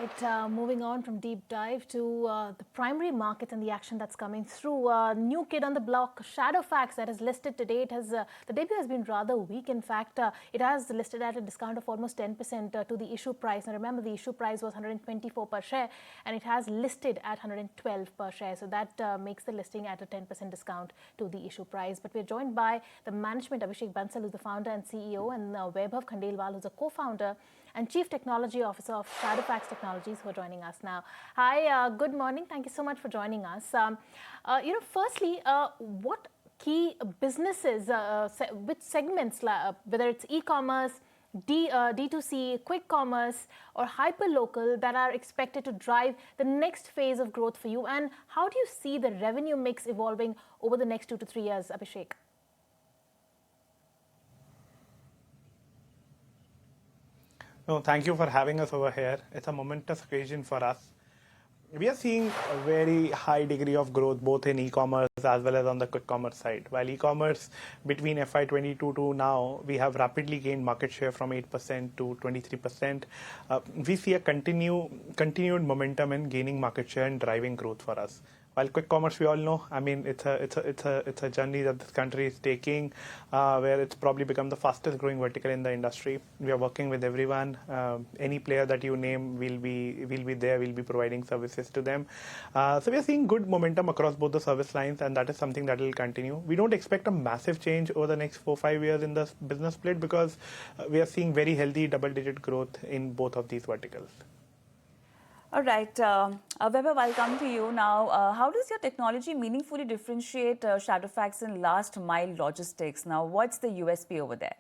Right, moving on from deep dive to the primary markets and the action that's coming through. New kid on the block, Shadowfax, that is listed today. The debut has been rather weak. In fact, it has listed at a discount of almost 10% to the issue price. Now, remember, the issue price was 124 per share, and it has listed at 112 per share. So that makes the listing at a 10% discount to the issue price. But we're joined by the management, Abhishek Bansal, who's the founder and CEO, and Vaibhav Khandelwal, who's a co-founder and Chief Technology Officer of Shadowfax Technologies, who are joining us now. Hi, good morning. Thank you so much for joining us. Firstly, what key businesses, which segments, whether it's e-commerce, D2C, quick commerce, or hyperlocal, that are expected to drive the next phase of growth for you? And how do you see the revenue mix evolving over the next 2 to 3 years, Abhishek? No, thank you for having us over here. It's a momentous occasion for us. We are seeing a very high degree of growth both in e-commerce as well as on the quick commerce side. While e-commerce between FY22 to now, we have rapidly gained market share from 8% to 23%. We see a continued momentum in gaining market share and driving growth for us. While quick commerce, we all know, I mean, it's a journey that this country is taking, where it's probably become the fastest growing vertical in the industry. We are working with everyone. Any player that you name, we'll be there. We'll be providing services to them. So we are seeing good momentum across both the service lines, and that is something that will continue. We don't expect a massive change over the next 4-5 years in the business split because we are seeing very healthy double-digit growth in both of these verticals. All right, Vaibhav, I'll come to you now. How does your technology meaningfully differentiate Shadowfax in last mile logistics? Now, what's the USP over there?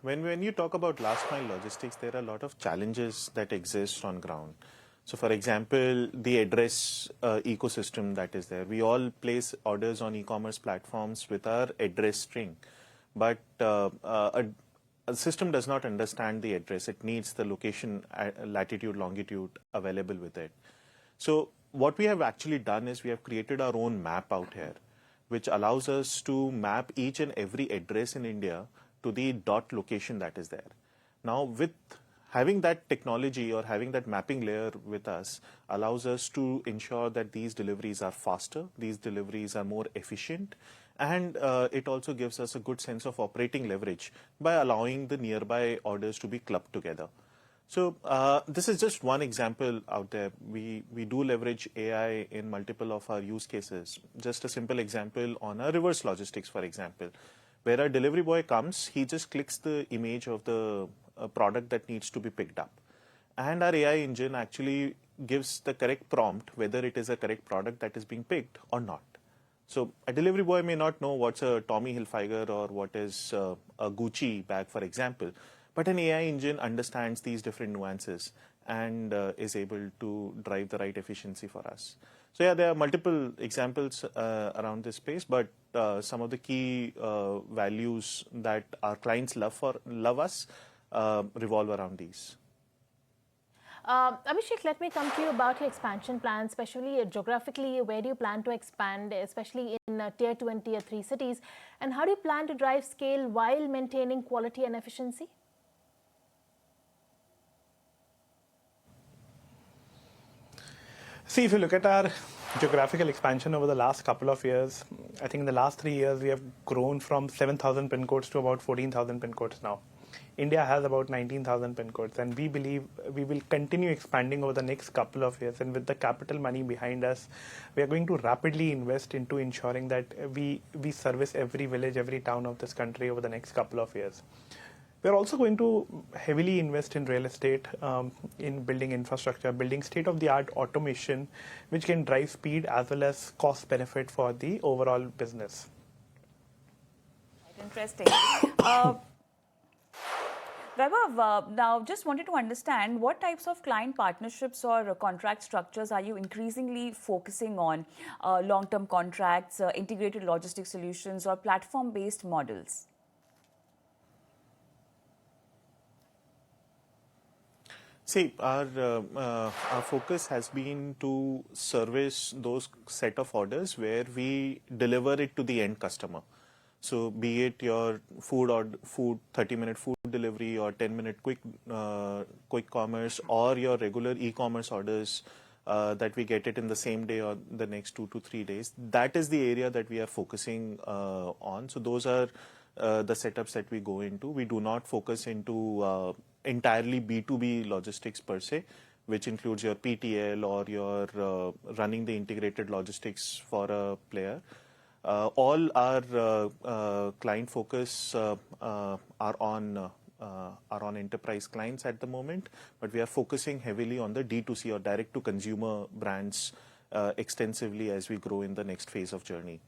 When you talk about last mile logistics, there are a lot of challenges that exist on ground. So, for example, the address ecosystem that is there. We all place orders on e-commerce platforms with our address string. But a system does not understand the address. It needs the location, latitude, longitude available with it. So what we have actually done is we have created our own map out here, which allows us to map each and every address in India to the dot location that is there. Now, with having that technology or having that mapping layer with us allows us to ensure that these deliveries are faster, these deliveries are more efficient, and it also gives us a good sense of operating leverage by allowing the nearby orders to be clubbed together. So this is just one example out there. We do leverage AI in multiple of our use cases. Just a simple example on a reverse logistics, for example, where a delivery boy comes, he just clicks the image of the product that needs to be picked up. And our AI engine actually gives the correct prompt, whether it is a correct product that is being picked or not. So a delivery boy may not know what's a Tommy Hilfiger or what is a Gucci bag, for example, but an AI engine understands these different nuances and is able to drive the right efficiency for us. So yeah, there are multiple examples around this space, but some of the key values that our clients love us revolve around these. Abhishek, let me come to you about your expansion plans, especially geographically. Where do you plan to expand, especially in tier 2 and tier 3 cities? And how do you plan to drive scale while maintaining quality and efficiency? See, if you look at our geographical expansion over the last couple of years, I think in the last 3 years, we have grown from 7,000 pin codes to about 14,000 pin codes now. India has about 19,000 pin codes, and we believe we will continue expanding over the next couple of years. And with the capital money behind us, we are going to rapidly invest into ensuring that we service every village, every town of this country over the next couple of years. We're also going to heavily invest in real estate, in building infrastructure, building state-of-the-art automation, which can drive speed as well as cost benefit for the overall business. Interesting. Vaibhav, now just wanted to understand what types of client partnerships or contract structures are you increasingly focusing on? Long-term contracts, integrated logistics solutions, or platform-based models? See, our focus has been to service those set of orders where we deliver it to the end customer. So be it your food 30-minute food delivery or 10-minute quick commerce, or your regular e-commerce orders that we get it in the same day or the next 2 to 3 days. That is the area that we are focusing on. So those are the setups that we go into. We do not focus into entirely B2B logistics per se, which includes your PTL or your running the integrated logistics for a player. All our client focus are on enterprise clients at the moment, but we are focusing heavily on the D2C or direct to consumer brands extensively as we grow in the next phase of journey.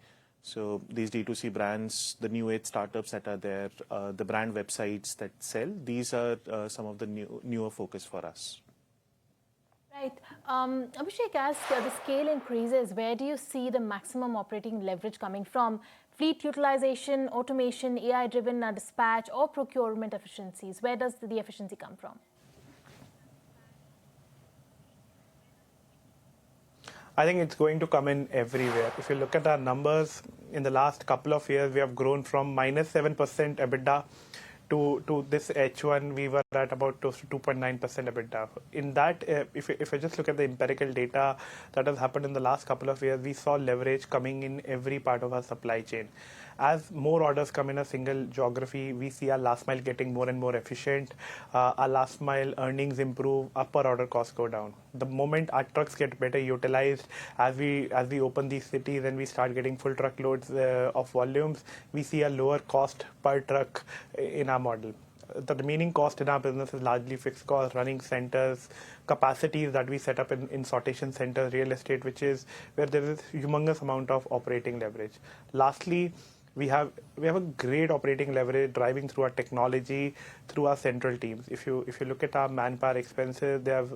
So these D2C brands, the new age startups that are there, the brand websites that sell, these are some of the newer focus for us. Right. Abhishek, as the scale increases, where do you see the maximum operating leverage coming from? Fleet utilization, automation, AI-driven dispatch, or procurement efficiencies? Where does the efficiency come from? I think it's going to come in everywhere. If you look at our numbers, in the last couple of years, we have grown from -7% EBITDA to this H1, we were at about close to 2.9% EBITDA. In that, if I just look at the empirical data that has happened in the last couple of years, we saw leverage coming in every part of our supply chain. As more orders come in a single geography, we see our last mile getting more and more efficient. Our last mile earnings improve, upper order costs go down. The moment our trucks get better utilized, as we open these cities and we start getting full truckloads of volumes, we see a lower cost per truck in our model. The remaining cost in our business is largely fixed costs, running centers, capacities that we set up in sortation centers, real estate, which is where there is humongous amount of operating leverage. Lastly, we have a great operating leverage driving through our technology, through our central teams. If you look at our manpower expenses, they have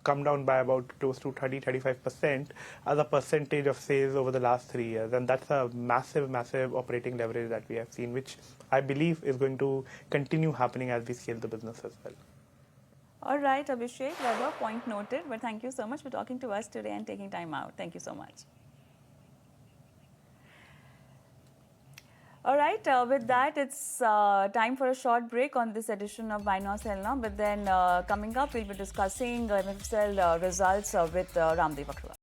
come down by about close to 30-35% as a percentage of sales over the last 3 years. And that's a massive operating leverage that we have seen, which I believe is going to continue happening as we scale the business as well. All right, Abhishek, Vaibhav, point noted. But thank you so much for talking to us today and taking time out. Thank you so much. All right, with that, it's time for a short break on this edition of Buy Now, Sell Now. But then coming up, we'll be discussing MFSL results with Ramdev Agarwal.